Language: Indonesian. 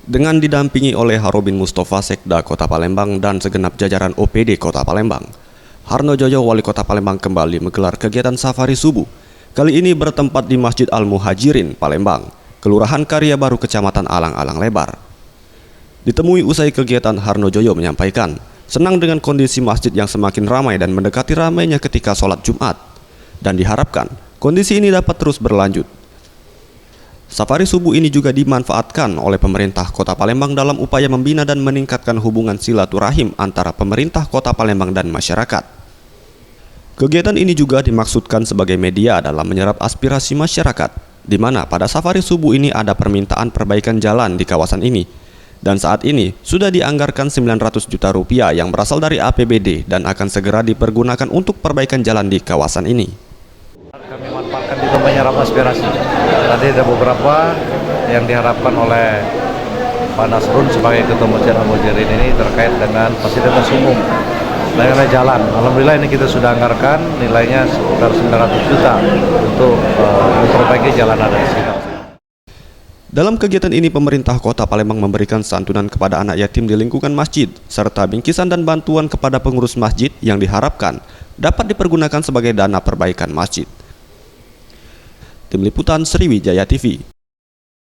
dengan didampingi oleh Harobin Mustafa Sekda Kota Palembang dan segenap jajaran OPD Kota Palembang. Harno Joyo, Wali Kota Palembang, kembali menggelar kegiatan safari subuh. Kali ini bertempat di Masjid Al-Muhajirin, Palembang, Kelurahan Karya Baru, Kecamatan Alang-Alang Lebar. Ditemui usai kegiatan, Harno Joyo menyampaikan senang dengan kondisi masjid yang semakin ramai dan mendekati ramainya ketika sholat Jumat, dan diharapkan kondisi ini dapat terus berlanjut. Safari subuh ini juga dimanfaatkan oleh pemerintah Kota Palembang dalam upaya membina dan meningkatkan hubungan silaturahim antara pemerintah Kota Palembang dan masyarakat. Kegiatan ini juga dimaksudkan sebagai media dalam menyerap aspirasi masyarakat, di mana pada safari subuh ini ada permintaan perbaikan jalan di kawasan ini. Dan saat ini sudah dianggarkan 900 juta rupiah yang berasal dari APBD dan akan segera dipergunakan untuk perbaikan jalan di kawasan ini. Kami manfaatkan juga menyerap aspirasi. Tadi ada beberapa yang diharapkan oleh Pak Nasrun sebagai Ketua Masjid Al-Muhajirin ini terkait dengan fasilitas umum, mengenai jalan. Alhamdulillah ini kita sudah anggarkan nilainya sekitar 900 juta untuk memperbaiki jalan ada di sini. Dalam kegiatan ini, pemerintah Kota Palembang memberikan santunan kepada anak yatim di lingkungan masjid, serta bingkisan dan bantuan kepada pengurus masjid yang diharapkan dapat dipergunakan sebagai dana perbaikan masjid. Tim Liputan Sriwijaya TV.